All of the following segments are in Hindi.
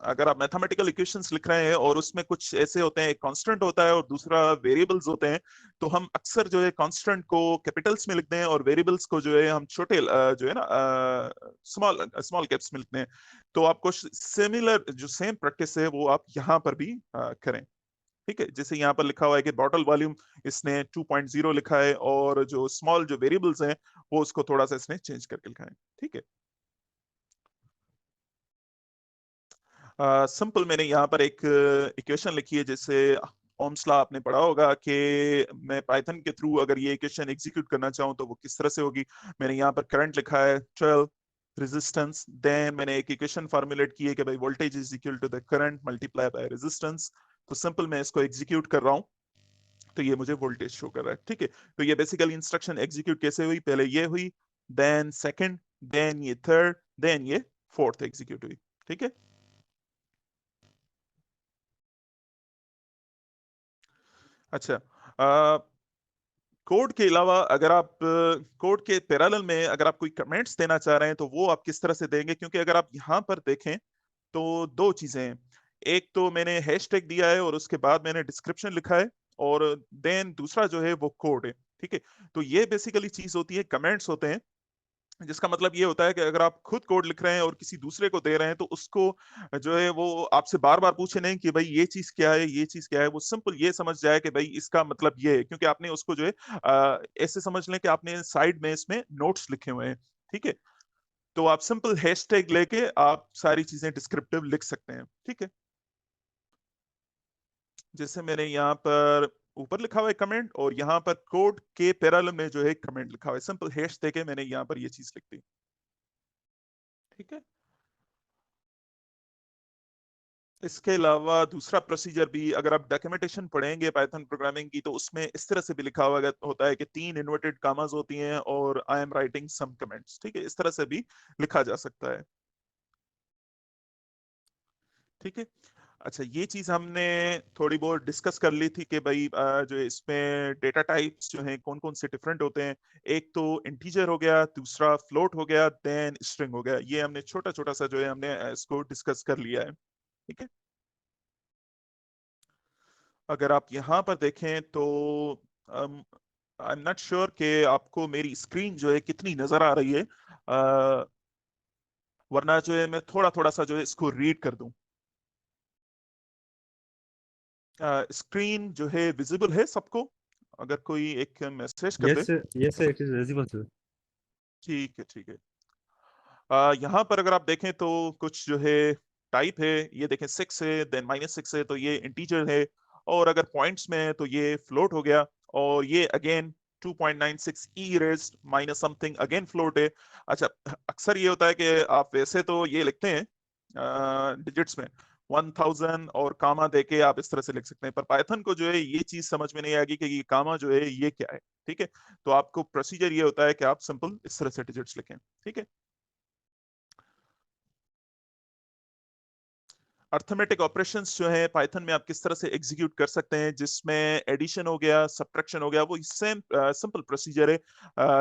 अगर आप मैथमेटिकल इक्वेशंस लिख रहे हैं और उसमें कुछ ऐसे होते हैं, एक कांस्टेंट होता है और दूसरा वेरिएबल्स होते हैं, तो हम अक्सर जो है कांस्टेंट को कैपिटल्स में लिखते हैं और वेरिएबल्स को जो है हम छोटे जो है ना स्मॉल स्मॉल कैप्स में लिखते हैं। तो आपको सिमिलर जो सेम प्रैक्टिस है वो आप यहाँ पर भी करें। ठीक है, जैसे यहाँ पर लिखा हुआ है कि बॉटल वॉल्यूम इसने 2.0 लिखा है और जो स्मॉल जो वेरिएबल्स हैं वो उसको थोड़ा सा इसने चेंज करके लिखा है। ठीक है, सिंपल मैंने यहाँ पर एक इक्वेशन लिखी है, जैसे ओम्स लॉ आपने पढ़ा होगा कि मैं पाइथन के थ्रू अगर ये इक्वेशन एग्जीक्यूट करना चाहूँ तो वो किस तरह से होगी। मैंने यहाँ पर करंट लिखा है 12 रेजिस्टेंस, देन मैंने एक इक्वेशन फॉर्मुलेट की है कि भाई voltage is equal to the current multiply by resistance. तो सिंपल मैं इसको एग्जीक्यूट कर रहा हूँ तो ये मुझे वोल्टेज शो कर रहा है। ठीक है, तो ये बेसिकली इंस्ट्रक्शन एग्जीक्यूट कैसे हुई, पहले ये हुई, देन सेकंड, देन ये थर्ड, देन ये फोर्थ एग्जीक्यूट हुई। ठीक है, अच्छा, कोड के अलावा अगर आप कोड के पैरेलल में अगर आप कोई कमेंट्स देना चाह रहे हैं तो वो आप किस तरह से देंगे, क्योंकि अगर आप यहाँ पर देखें तो दो चीजें हैं। एक तो मैंने हैशटैग दिया है और उसके बाद मैंने डिस्क्रिप्शन लिखा है, और देन दूसरा जो है वो कोड है। ठीक है, तो ये बेसिकली चीज होती है, कमेंट्स होते हैं, जिसका मतलब ये होता है कि अगर आप खुद कोड लिख रहे हैं और किसी दूसरे को दे रहे हैं तो उसको जो है वो आपसे बार बार पूछे नहीं कि भाई ये चीज क्या है, ये चीज क्या है, वो सिंपल ये समझ जाए कि भाई इसका मतलब ये है, क्योंकि आपने उसको जो है ऐसे समझ लें कि आपने साइड में इसमें नोट्स लिखे हुए हैं। ठीक है, तो आप सिंपल हैशटैग लेके आप सारी चीजें डिस्क्रिप्टिव लिख सकते हैं। ठीक है, जैसे मैंने यहाँ पर ऊपर लिखा हुआ है कमेंट, और यहाँ पर कोड के पैरेलल में जो है कमेंट लिखा हुआ है, सिंपल हैश देके मैंने यहाँ पर ये चीज लिख दी। ठीक है, इसके अलावा दूसरा प्रोसीजर भी अगर आप डॉक्यूमेंटेशन पढ़ेंगे पाइथन प्रोग्रामिंग की तो उसमें इस तरह से भी लिखा हुआ होता है कि 3 इन्वर्टेड कामाज होती हैं और I am writing some comments. ठीक है, इस तरह से भी लिखा जा सकता है। ठीक है, अच्छा, ये चीज हमने थोड़ी बहुत डिस्कस कर ली थी कि भाई जो इसमें डेटा टाइप्स जो हैं कौन कौन से डिफरेंट होते हैं। एक तो इंटीजर हो गया, दूसरा फ्लोट हो गया, देन स्ट्रिंग हो गया। ये हमने छोटा छोटा सा जो है हमने इसको डिस्कस कर लिया है। ठीक है, अगर आप यहाँ पर देखें तो आई एम नॉट श्योर कि आपको मेरी स्क्रीन जो है कितनी नजर आ रही है, वरना जो है मैं थोड़ा थोड़ा सा जो है इसको रीड कर दूं। स्क्रीन जो है विजिबल है सबको, अगर कोई एक मैसेज कर दे। Yes, sir. Yes, sir. It is visible, sir. ठीक है, ठीक है, यहाँ पर अगर आप देखें तो कुछ जो है टाइप है, ये देखें 6 है, देन -6 है, तो ये इंटीजर है। और अगर पॉइंट्स में है तो ये फ्लोट हो गया, और ये again 2.96 e raised minus something again float है। अच्छा, अक्सर ये होता है कि आप वैसे तो ये लिखते हैं डिजिट्स में 1000 और कामा देके आप इस तरह से लिख सकते हैं, पर पाइथन को जो है ये चीज समझ में नहीं आएगी कि ये कामा जो है ये क्या है। ठीक है, तो आपको प्रोसीजर ये होता है कि आप सिंपल इस तरह से डिजिट्स लिखें। ठीक है, अर्थमेटिक ऑपरेशंस जो है पाइथन में आप किस तरह से एग्जीक्यूट कर सकते हैं, जिसमें एडिशन हो गया, सब्ट्रैक्शन हो गया, वो सेम सिंपल प्रोसीजर है।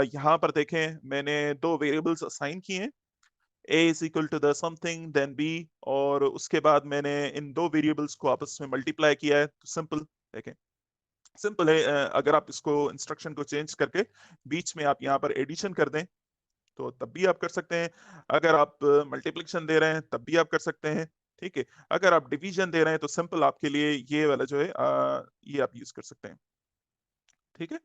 यहाँ पर देखें मैंने दो वेरिएबल्स असाइन किए हैं, a is equal to the something then b, और उसके बाद मैंने इन दो वेरिएबल्स को आपस में मल्टीप्लाई किया है। तो सिंपल देखें, सिंपल है, अगर आप इसको इंस्ट्रक्शन को चेंज करके बीच में आप यहाँ पर एडिशन कर दें तो तब भी आप कर सकते हैं। अगर आप मल्टीप्लिकेशन दे रहे हैं तब भी आप कर सकते हैं। ठीक है, अगर आप डिवीजन दे रहे हैं तो सिंपल आपके लिए ये वाला जो है ये आप यूज कर सकते हैं। ठीक है,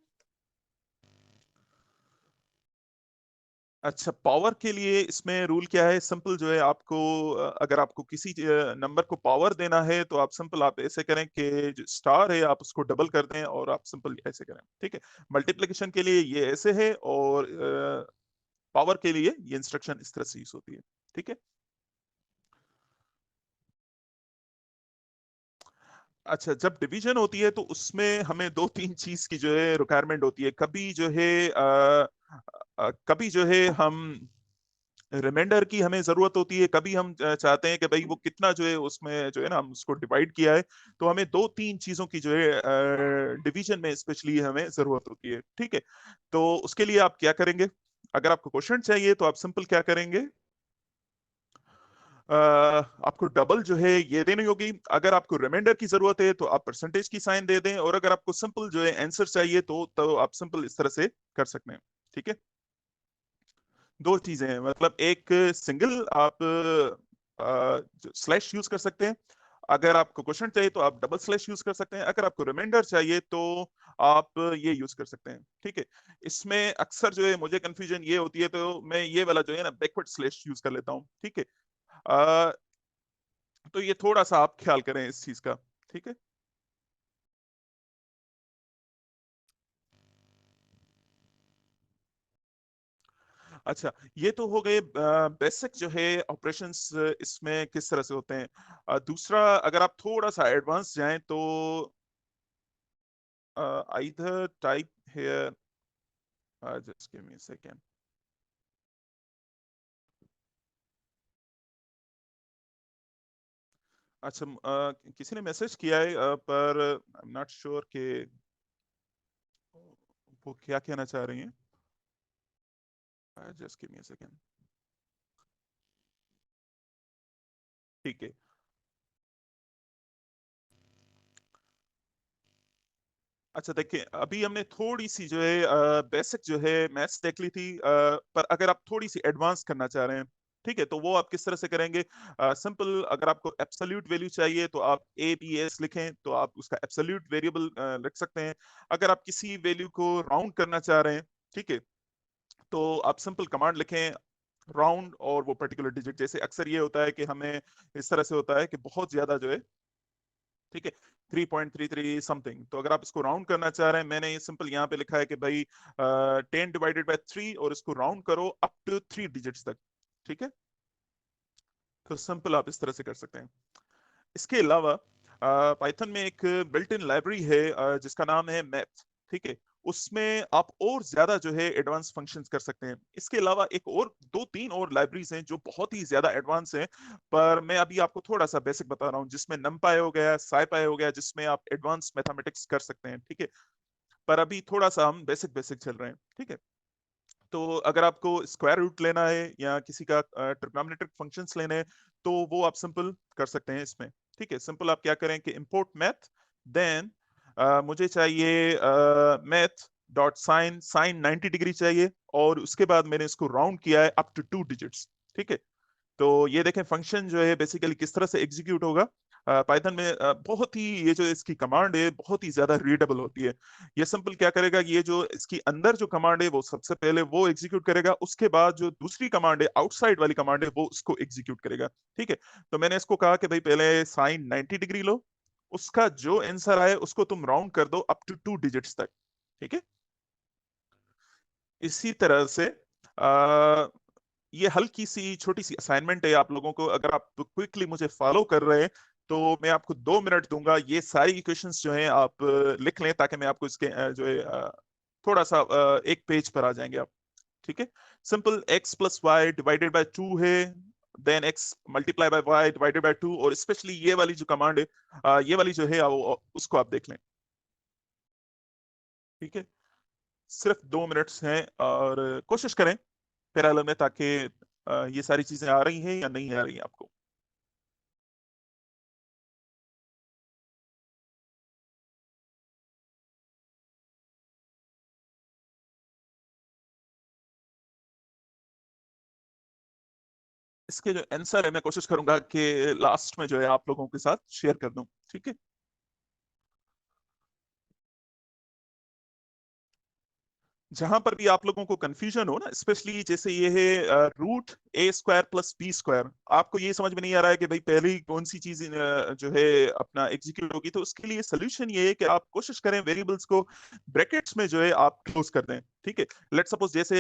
अच्छा, पावर के लिए इसमें रूल क्या है, सिंपल जो है आपको अगर आपको किसी नंबर को पावर देना है तो आप सिंपल आप ऐसे करें कि जो स्टार है आप उसको डबल कर दें, और आप सिंपल ऐसे करें। ठीक है, मल्टीप्लिकेशन के लिए ये ऐसे है, और पावर के लिए ये इंस्ट्रक्शन इस तरह से यूज होती है। ठीक है, अच्छा, जब डिवीजन होती है तो उसमें हमें दो तीन चीज की जो है रिक्वायरमेंट होती है। कभी जो है कभी जो है हम रिमाइंडर की हमें जरूरत होती है, कभी हम चाहते हैं कि भाई वो कितना जो है उसमें जो है ना हम उसको डिवाइड किया है। तो हमें दो तीन चीजों की जो है डिवीजन में स्पेशली हमें जरूरत होती है। ठीक है, तो उसके लिए आप क्या करेंगे, अगर आपको क्वेश्चन चाहिए तो आप सिंपल क्या करेंगे, आपको डबल जो है ये देनी होगी। अगर आपको रिमाइंडर की जरूरत है तो आप परसेंटेज की साइन दे दें, और अगर आपको सिंपल जो है आंसर चाहिए तो आप सिंपल इस तरह से कर सकते हैं। ठीक है, दो चीजें हैं, मतलब एक सिंगल आप स्लैश यूज कर सकते हैं। अगर आपको क्वेश्चन चाहिए तो आप डबल स्लैश यूज कर सकते हैं। अगर आपको रिमाइंडर चाहिए तो आप ये यूज कर सकते हैं। ठीक है, इसमें अक्सर जो है मुझे कंफ्यूजन ये होती है, तो मैं ये वाला जो है ना बैकवर्ड स्लैश यूज कर लेता हूँ। ठीक है, अ, तो ये थोड़ा सा आप ख्याल करें इस चीज का। ठीक है, अच्छा, ये तो हो गए बेसिक जो है ऑपरेशंस इसमें किस तरह से होते हैं। दूसरा, अगर आप थोड़ा सा एडवांस जाएं तो either type here, just give me a second. अच्छा, किसी ने मैसेज किया है, पर आई एम नॉट श्योर कि वो क्या कहना चाह रही हैं। Just give me a second. ठीक है, अच्छा देखिए, अभी हमने थोड़ी सी जो है बेसिक जो है मैथ्स देख ली थी, पर अगर आप थोड़ी सी एडवांस करना चाह रहे हैं, ठीक है, तो वो आप किस तरह से करेंगे। सिंपल, अगर आपको एब्सोल्यूट वैल्यू चाहिए तो आप ए बी एस लिखें, तो आप उसका एब्सोल्यूट वेरिएबल लिख सकते हैं। अगर आप किसी वैल्यू को राउंड करना चाह रहे हैं, ठीक है, तो आप सिंपल कमांड लिखें राउंड और वो पर्टिकुलर डिजिट। जैसे अक्सर ये होता है कि हमें इस तरह से होता है कि बहुत ज्यादा जो है, ठीक है, 3.33 समथिंग, तो अगर आप इसको राउंड करना चाह रहे हैं, मैंने ये सिंपल यहाँ पे लिखा है कि भाई 10/3 और इसको राउंड करो अप टू 3 डिजिट्स तक। ठीक है, तो सिंपल आप इस तरह से कर सकते हैं। इसके अलावा पाइथन में एक बिल्ट इन लाइब्रेरी है जिसका नाम है मैथ। ठीक है, उसमें आप और ज्यादा जो है एडवांस फंक्शंस कर सकते हैं। इसके अलावा एक और दो तीन और लाइब्रेरीज हैं जो बहुत ही ज्यादा एडवांस हैं, पर मैं अभी आपको थोड़ा सा बेसिक बता रहा हूँ, जिसमें नमपाई हो गया, साइपाई हो गया, जिसमें आप एडवांस मैथमेटिक्स कर सकते हैं। ठीक है, पर अभी थोड़ा सा हम बेसिक बेसिक चल रहे हैं। ठीक है, तो अगर आपको स्क्वायर रूट लेना है या किसी का ट्रिग्नोमेट्रिक फंक्शंस लेने हैं, तो वो आप सिंपल कर सकते हैं इसमें। ठीक है, सिंपल आप क्या करें कि इंपोर्ट मैथ, देन मुझे चाहिए math dot sine, sine 90 degree चाहिए, और उसके बाद मैंने इसको राउंड किया है अप टू 2 डिजिट्स। ठीक है, तो ये देखें फंक्शन जो है बेसिकली किस तरह से एग्जीक्यूट होगा। पाइथन में बहुत ही ये जो इसकी कमांड है बहुत ही ज्यादा रीडेबल होती है। ये सिंपल क्या करेगा, ये जो इसकी अंदर जो कमांड है वो सबसे पहले वो एग्जीक्यूट करेगा, उसके बाद जो दूसरी कमांड है आउटसाइड वाली कमांड है वो उसको एग्जीक्यूट करेगा। ठीक है, तो मैंने इसको कहा कि भाई पहले साइन 90 डिग्री लो, उसका जो आंसर आए उसको तुम राउंड कर दो अप टू 2 डिजिट्स तक। ठीक है, इसी तरह से ये हल्की सी छोटी सी असाइनमेंट है आप लोगों को, अगर आप क्विकली मुझे फॉलो कर रहे हैं तो मैं आपको 2 मिनट दूंगा, ये सारी इक्वेशंस जो हैं आप लिख लें, ताकि मैं आपको इसके जो है थोड़ा सा एक पेज पर आ जाएंगे आप। ठीक है, simple x plus y divided by 2 है, then x multiply by y divided by 2, और स्पेशली ये वाली जो कमांड है, ये वाली जो है उसको आप देख लें। ठीक है, सिर्फ 2 मिनट्स हैं, और कोशिश करें पैरेलल में, ताकि ये सारी चीजें आ रही हैं या नहीं आ रही हैं आपको। इसके जो आंसर है मैं कोशिश करूंगा कि लास्ट में जो है आप लोगों के साथ शेयर कर दूं। ठीक है, जहां पर भी आप लोगों को कंफ्यूजन हो ना, स्पेशली जैसे ये है रूट ए स्क्वायर प्लस बी स्क्वायर, आपको ये समझ में नहीं आ रहा है कि भाई पहली कौन सी चीज जो है अपना एग्जीक्यूट होगी, तो उसके लिए सोल्यूशन ये है कि आप कोशिश करें वेरिएबल्स को ब्रैकेट्स में जो है आप क्लोज कर दें। ठीक है, लेट सपोज जैसे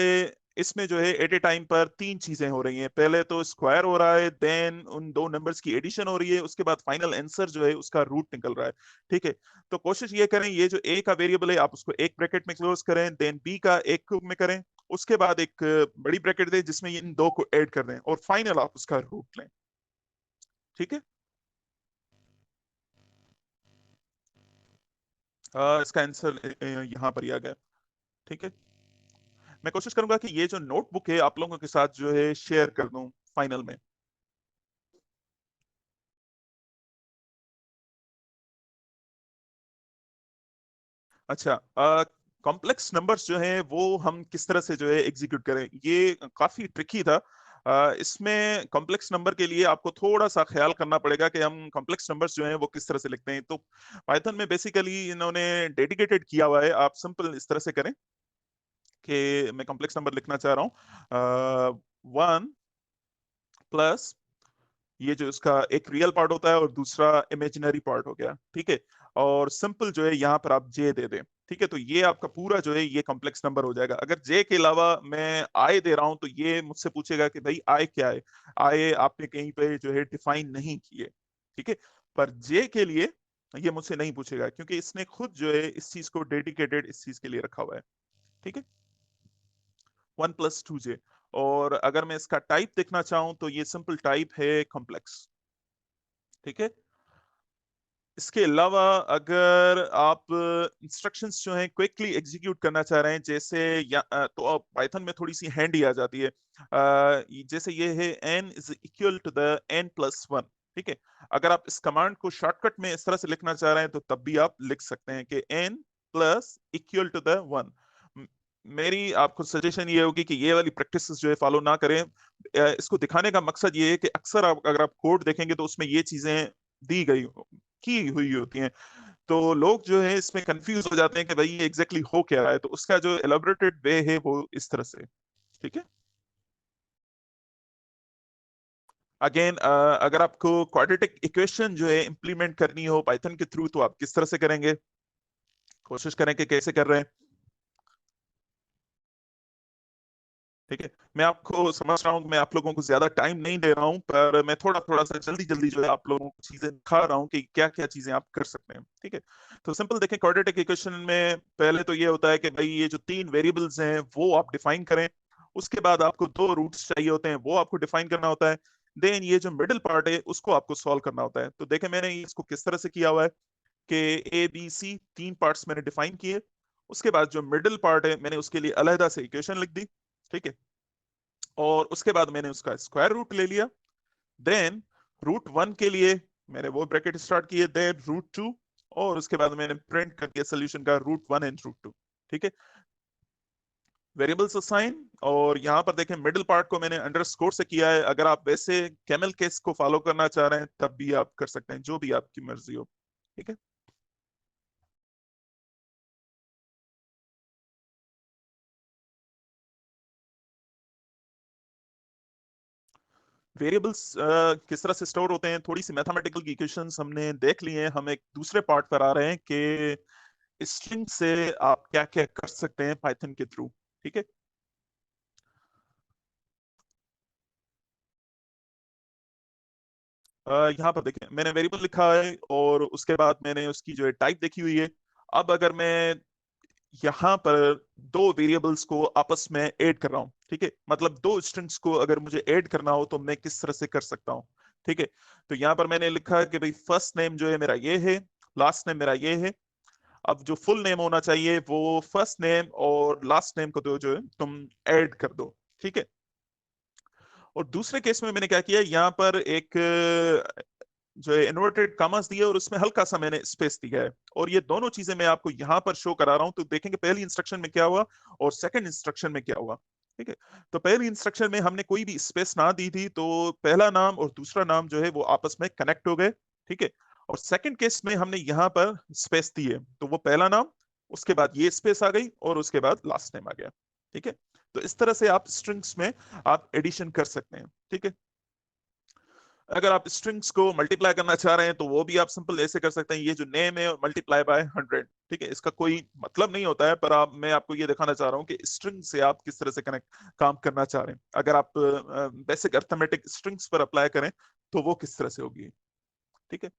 इसमें जो है एट ए टाइम पर तीन चीजें हो रही हैं, पहले तो स्क्वायर हो रहा है, देन उन दो नंबर्स की एडिशन हो रही है, उसके बाद फाइनल आंसर जो है उसका रूट निकल रहा है। ठीक है, तो कोशिश ये करें ये जो ए का वेरिएबल है आप उसको एक ब्रैकेट में क्लोज करें, देन बी का एक में करें, उसके बाद एक बड़ी ब्रैकेट दें जिसमें इन दो को ऐड कर दें, और फाइनल आप उसका रूट लें। ठीक है, इसका आंसर यहाँ पर ही आ गया। ठीक है, मैं कोशिश करूंगा कि ये जो नोटबुक है आप लोगों के साथ जो है शेयर कर दूं फाइनल में। अच्छा, कॉम्प्लेक्स नंबर्स जो हैं वो हम किस तरह से जो है एग्जीक्यूट करें, ये काफी ट्रिकी था। इसमें कॉम्प्लेक्स नंबर के लिए आपको थोड़ा सा ख्याल करना पड़ेगा कि हम कॉम्प्लेक्स नंबर्स जो हैं वो किस तरह से लिखते हैं। तो पाइथन में बेसिकली इन्होंने डेडिकेटेड किया हुआ है। आप सिंपल इस तरह से करें कि मैं कॉम्प्लेक्स नंबर लिखना चाह रहा हूँ, 1 प्लस ये जो इसका एक रियल पार्ट होता है और दूसरा इमेजिनरी पार्ट हो गया, ठीक है। और सिंपल जो है यहाँ पर आप जे दे दें, ठीक है। तो ये आपका पूरा जो है ये कॉम्प्लेक्स नंबर हो जाएगा। अगर जे के अलावा मैं आय दे रहा हूं तो ये मुझसे पूछेगा कि भाई आय क्या है। आय आपने कहीं पे जो है डिफाइन नहीं की है, ठीक है। पर जे के लिए ये मुझसे नहीं पूछेगा क्योंकि इसने खुद जो है इस चीज को डेडिकेटेड इस चीज के लिए रखा हुआ है, ठीक है। 1 + 2 जे। और अगर मैं इसका टाइप देखना चाहूं तो ये सिंपल टाइप है कॉम्प्लेक्स, ठीक है। इसके अलावा अगर आप इंस्ट्रक्शंस जो हैं क्विकली एग्जीक्यूट करना चाह रहे हैं, जैसे तो अब पाइथन में थोड़ी सी हैंडी आ जाती है। जैसे ये है n = n+1, ठीक है। अगर आप इस कमांड को शॉर्टकट में इस तरह से लिखना चाह रहे हैं तो तब भी आप लिख सकते हैं कि n+=1। मेरी आपको सजेशन ये होगी कि ये वाली प्रैक्टिस जो है फॉलो ना करें। इसको दिखाने का मकसद ये है कि अक्सर अगर आप कोड देखेंगे तो उसमें ये चीजें दी गई की हुई होती हैं। तो लोग जो है इसमें कंफ्यूज हो जाते हैं कि भाई ये एग्जैक्टली हो क्या रहा है। तो उसका जो एलाबोरेटेड वे है वो इस तरह से, ठीक है। अगेन, अगर आपको क्वाड्रेटिक इक्वेशन जो है इंप्लीमेंट करनी हो पाइथन के थ्रू तो आप किस तरह से करेंगे, कोशिश करें कि कैसे कर रहे हैं, ठीक है। मैं आपको समझ रहा हूँ कि मैं आप लोगों को ज्यादा टाइम नहीं दे रहा हूँ, पर मैं थोड़ा थोड़ा सा जल्दी जल्दी जो है आप लोगों को चीजें दिखा रहा हूँ कि क्या क्या चीजें आप कर सकते हैं, ठीक है। तो सिंपल देखें, क्वाड्रेटिक इक्वेशन में पहले तो ये होता है कि भाई ये जो 3 वेरिएबल्स हैं वो आप डिफाइन करें। उसके बाद आपको 2 रूट्स चाहिए होते हैं, वो आपको डिफाइन करना होता है। देन ये जो मिडिल पार्ट है उसको आपको सॉल्व करना होता है। तो देखें मैंने इसको किस तरह से किया हुआ है कि A B C 3 पार्ट्स मैंने डिफाइन किए। उसके बाद जो मिडिल पार्ट है मैंने उसके लिए अलहदा से इक्वेशन लिख दी, ठीक है। और उसके बाद मैंने उसका स्क्वायर रूट ले लिया। देन √1 के लिए मैंने वो ब्रैकेट स्टार्ट किए, देन √2, और उसके बाद मैंने प्रिंट कर दिया सोल्यूशन का √1 एंड √2, ठीक है। वेरिएबल्स असाइन, और यहाँ पर देखें मिडिल पार्ट को मैंने अंडरस्कोर से किया है। अगर आप वैसे कैमल केस को फॉलो करना चाह रहे हैं तब भी आप कर सकते हैं, जो भी आपकी मर्जी हो, ठीक है। वेरिएबल्स किस तरह से स्टोर होते हैं, थोड़ी सी मैथमेटिकल इक्वेशंस हमने देख ली हैं। हम एक दूसरे पार्ट पर आ रहे हैं कि स्ट्रिंग से आप क्या क्या कर सकते हैं पाइथन के थ्रू, ठीक है। यहाँ पर देखें मैंने वेरिएबल लिखा है और उसके बाद मैंने उसकी जो है टाइप देखी हुई है। अब अगर मैं यहाँ पर 2 वेरिएबल्स को आपस में ऐड कर रहा हूँ, ठीक है, मतलब 2 स्ट्रिंग्स को अगर मुझे ऐड करना हो तो मैं किस तरह से कर सकता हूँ, ठीक है। तो यहाँ पर मैंने लिखा है कि भाई फर्स्ट नेम जो है मेरा ये है, लास्ट नेम मेरा ये है। अब जो फुल नेम होना चाहिए वो फर्स्ट नेम और लास्ट नेम को जो है तुम ऐड कर दो, ठीक है। और दूसरे केस में मैंने क्या किया, यहाँ पर एक जो है इन्वर्टेड कॉमास दिया और उसमें हल्का सा मैंने स्पेस दिया है। और ये दोनों चीजें मैं आपको यहाँ पर शो करा रहा हूँ। तो देखेंगे पहली इंस्ट्रक्शन में क्या हुआ और सेकंड इंस्ट्रक्शन में क्या हुआ, ठीक है। तो पहली इंस्ट्रक्शन में हमने कोई भी स्पेस ना दी थी, तो पहला नाम और दूसरा नाम जो है वो आपस में कनेक्ट हो गए, ठीक है। और सेकंड केस में हमने यहाँ पर स्पेस दी है, तो वो पहला नाम, उसके बाद ये स्पेस आ गई और उसके बाद लास्ट नेम आ गया, ठीक है। तो इस तरह से आप स्ट्रिंग्स में आप एडिशन कर सकते हैं, ठीक है। अगर आप स्ट्रिंग्स को मल्टीप्लाई करना चाह रहे हैं तो वो भी आप सिंपल ऐसे कर सकते हैं, ये जो नेम है मल्टीप्लाई बाय 100, ठीक है। इसका कोई मतलब नहीं होता है, पर मैं आपको ये दिखाना चाह रहा हूँ कि स्ट्रिंग से आप किस तरह से कनेक्ट काम करना चाह रहे हैं। अगर आप बेसिक अर्थमेटिक स्ट्रिंग्स पर अप्लाई करें तो वो किस तरह से होगी, ठीक है।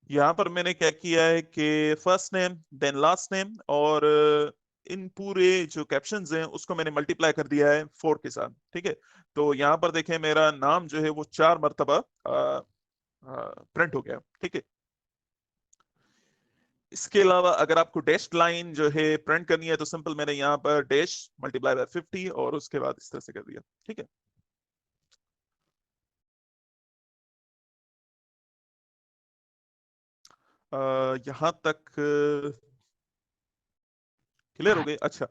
यहाँ पर मैंने क्या किया है कि first name then last name, और इन पूरे जो कैप्शंस हैं उसको मैंने मल्टीप्लाई कर दिया है 4 के साथ, ठीक है। तो यहाँ पर देखें मेरा नाम जो है वो 4 मरतबा प्रिंट हो गया, ठीक है। इसके अलावा अगर आपको डैश लाइन जो है प्रिंट करनी है तो सिंपल मैंने यहाँ पर डैश मल्टीप्लाई बाय 50 और उसके बाद इस तरह से कर दिया, ठीक है। यहाँ तक क्लियर हो गई। अच्छा,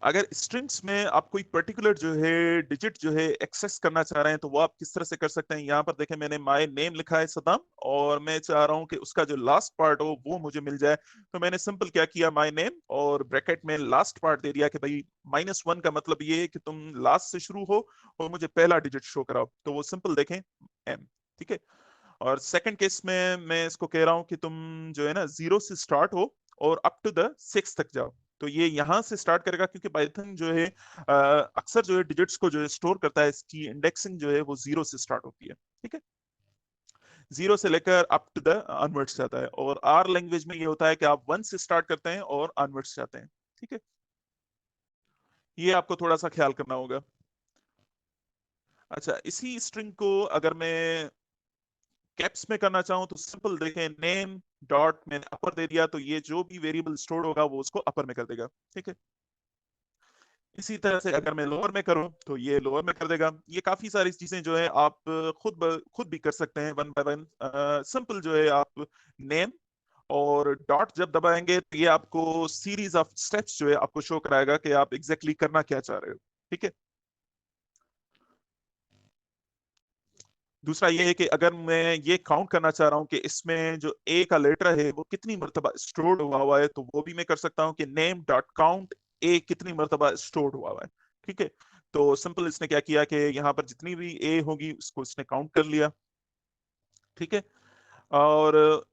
अगर स्ट्रिंग्स में आप कोई पर्टिकुलर जो है डिजिट जो है एक्सेस करना चाह रहे हैं तो वो आप किस तरह से कर सकते हैं। यहाँ पर देखें, मैंने माय नेम लिखा है सदाम, और मैं चाह रहा हूँ कि उसका जो लास्ट पार्ट हो वो मुझे मिल जाए। तो मैंने सिंपल क्या किया, माय नेम और ब्रैकेट में लास्ट पार्ट दे दिया कि भाई -1 का मतलब ये है कि तुम लास्ट से शुरू हो और मुझे पहला डिजिट शो कराओ। तो वो सिंपल देखें, एम। ठीक है। और सेकंड केस में मैं इसको कह रहा हूं कि तुम जो है ना 0 से स्टार्ट हो और अप टू द 6 तक जाओ। तो ये यहां से स्टार्ट करेगा, क्योंकि पाइथन जो है अक्सर जो है डिजिट्स को जो है स्टोर करता है, इसकी इंडेक्सिंग जो है वो 0 से स्टार्ट होती है। ठीक है। 0 से लेकर अप टू द अनवर्ड्स जाता है। और आर लैंग्वेज में ये होता है कि आप 1 से स्टार्ट करते हैं और अनवर्ड्स जाते हैं। ठीक है। ये आपको थोड़ा सा ख्याल करना होगा। अच्छा, इसी स्ट्रिंग को अगर मैं कैप्स में करना चाहूं तो सिंपल देखें, नेम डॉट मैंने अपर दे दिया, तो ये जो भी वेरिएबल स्टोर होगा वो उसको अपर में कर देगा। ठीक है। इसी तरह से अगर मैं लोअर में करूं तो ये लोअर में कर देगा। ये काफी सारी चीजें जो है आप खुद भी कर सकते हैं वन बाय वन। सिंपल जो है आप नेम और डॉट जब दबाएंगे तो ये आपको सीरीज ऑफ स्टेप्स जो है आपको शो कराएगा कि आप एग्जैक्टली करना क्या चाह रहे हो। ठीक है। दूसरा ये है कि अगर मैं ये काउंट करना चाह रहा हूँ कि इसमें जो ए का लेटर है वो कितनी मरतबा स्टोर्ड हुआ हुआ है, तो वो भी मैं कर सकता हूँ कि नेम डॉट काउंट ए कितनी मरतबा स्टोर्ड हुआ हुआ है। ठीक है। तो सिंपल इसने क्या किया कि यहाँ पर जितनी भी ए होगी उसको इसने काउंट कर लिया। ठीक है। और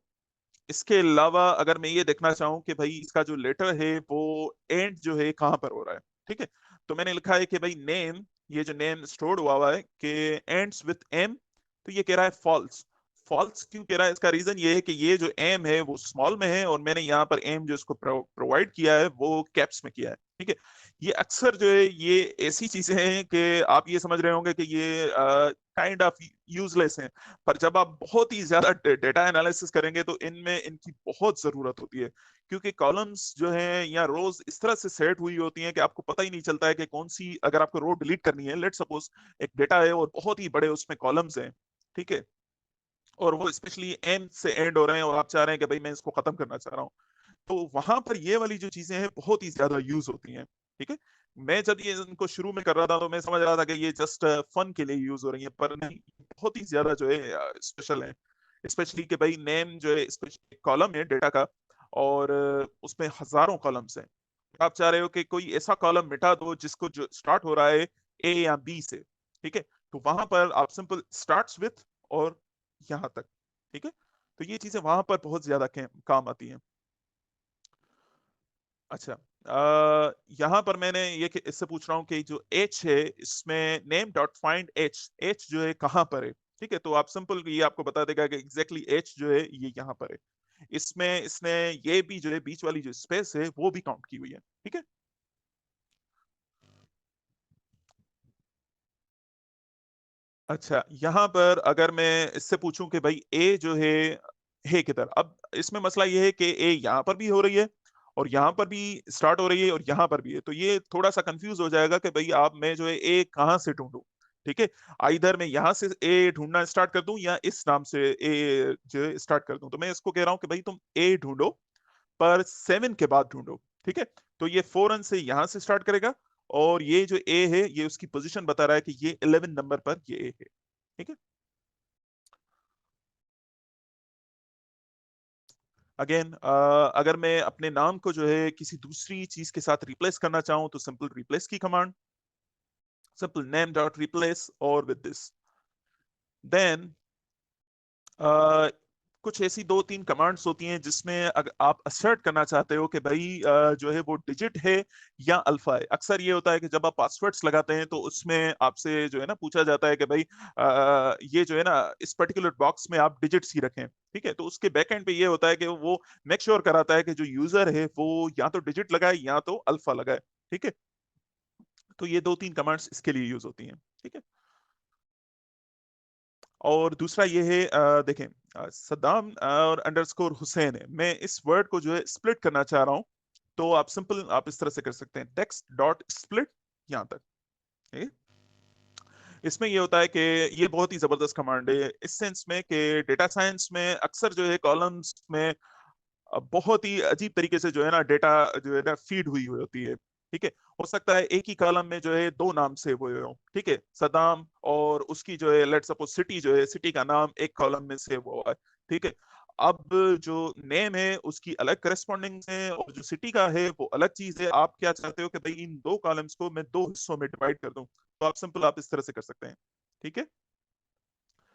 इसके अलावा अगर मैं ये देखना चाहूँ कि भाई इसका जो लेटर है वो एंड जो है कहाँ पर हो रहा है। ठीक है। तो मैंने लिखा है कि भाई नेम, ये जो नेम स्टोर्ड हुआ हुआ है कि एंड्स विथ एम, तो ये कह रहा है फॉल्स। फॉल्स क्यों कह रहा है, इसका रीजन ये है कि ये जो एम है वो स्मॉल में है और मैंने यहाँ पर एम जो इसको प्रोवाइड किया है वो कैप्स में किया है। ठीक है। ये अक्सर जो है ये ऐसी चीजें हैं कि आप ये समझ रहे होंगे कि ये काइंड ऑफ यूजलेस हैं, पर जब आप बहुत ही ज्यादा डेटा एनालिसिस करेंगे तो इनमें इनकी बहुत जरूरत होती है। क्योंकि कॉलम्स जो हैं या रोज इस तरह से सेट हुई होती हैं कि आपको पता ही नहीं चलता है कि कौन सी, अगर आपको रो डिलीट करनी है, लेट सपोज एक डेटा है और बहुत ही बड़े उसमें कॉलम्स हैं। ठीक है। और वो स्पेशली एम से एंड हो रहे हैं और आप चाह रहे हैं कि भाई मैं इसको खत्म करना चाह रहा हूँ, तो वहां पर ये वाली जो चीजें हैं बहुत ही ज्यादा यूज होती हैं। ठीक है। मैं जब ये इनको शुरू में कर रहा था तो मैं समझ रहा था कि ये जस्ट फन के लिए यूज हो रही है, पर नहीं, बहुत ही ज्यादा जो है स्पेशल है। स्पेशली कि भाई नेम जो है स्पेशली कॉलम है डेटा का, और उसमें हजारों कॉलम्स हैं। आप चाह रहे हो कि कोई ऐसा कॉलम मिटा दो जिसको जो स्टार्ट हो रहा है ए या बी से। ठीक है। तो वहां पर आप सिंपल स्टार्ट्स विथ और यहां तक। ठीक है। तो ये चीजें वहां पर बहुत ज्यादा काम आती हैं। अच्छा, यहाँ पर मैंने ये इससे पूछ रहा हूँ कि जो एच है इसमें name dot find H, H जो है कहाँ पर है। ठीक है। तो आप सिंपल ये आपको बता देगा कि एग्जैक्टली एच जो है ये यहाँ पर है। इसमें इसने ये भी जो है बीच वाली जो स्पेस है वो भी काउंट की हुई है। ठीक है। अच्छा, यहाँ पर अगर मैं इससे पूछूं कि भाई ए जो है किधर, अब इसमें मसला ये है कि ए यहाँ पर भी हो रही है और यहाँ पर भी स्टार्ट हो रही है और यहाँ पर भी है, तो ये थोड़ा सा कंफ्यूज हो जाएगा कि भाई आप मैं जो है ए कहाँ से ढूंढूं। ठीक है। इधर मैं यहाँ से ए ढूंढना स्टार्ट कर दूं या इस नाम से ए जो है स्टार्ट कर दूं। तो मैं इसको कह रहा हूँ कि भाई तुम ए ढूंढो, पर 7 के बाद ढूंढो। ठीक है। तो ये फौरन से यहां से स्टार्ट करेगा और ये जो ए है ये उसकी पोजीशन बता रहा है कि ये 11 नंबर पर ये ए है। ठीक है। अगेन, अगर मैं अपने नाम को जो है किसी दूसरी चीज के साथ रिप्लेस करना चाहूं तो सिंपल रिप्लेस की command, simple name dot replace और विद दिस। देन कुछ ऐसी 2-3 कमांड्स होती हैं जिसमें अगर आप असर्ट करना चाहते हो कि भाई जो है वो डिजिट है या अल्फा है। अक्सर ये होता है कि जब आप पासवर्ड्स लगाते हैं तो उसमें आपसे जो है ना पूछा जाता है कि भाई ये जो है ना इस पर्टिकुलर बॉक्स में आप डिजिट्स ही रखें। ठीक है। तो उसके बैक एंड पे ये होता है कि वो मेक श्योर कराता है कि जो यूजर है वो या तो डिजिट लगाए या तो अल्फा लगाए। ठीक है। तो ये 2-3 कमांड्स इसके लिए यूज होती हैं। ठीक है। और दूसरा ये है, देखें, सद्दाम और अंडरस्कोर हुसैन है, मैं इस वर्ड को जो है स्प्लिट करना चाह रहा हूं। तो आप सिंपल आप इस तरह से कर सकते हैं, टेक्स्ट डॉट स्प्लिट यहां तक। ठीक है? इसमें ये होता है कि ये बहुत ही जबरदस्त कमांड है इस सेंस में कि डेटा साइंस में अक्सर जो है कॉलम्स में बहुत ही अजीब तरीके से जो है ना डेटा जो है ना फीड हुई हुई होती है। ठीक है, हो सकता है एक ही कॉलम में जो है दो नाम सेव हुए हो। ठीक है, सदाम और उसकी जो है लेट सपोज सिटी, जो है सिटी का नाम एक कॉलम में सेव हुआ है। ठीक है, अब जो नेम है उसकी अलग करस्पॉन्डिंग है और जो सिटी का है वो अलग चीज है। आप क्या चाहते हो कि भाई इन दो कॉलम्स को मैं दो हिस्सों में डिवाइड कर दूं, तो आप सिंपल आप इस तरह से कर सकते हैं। ठीक है।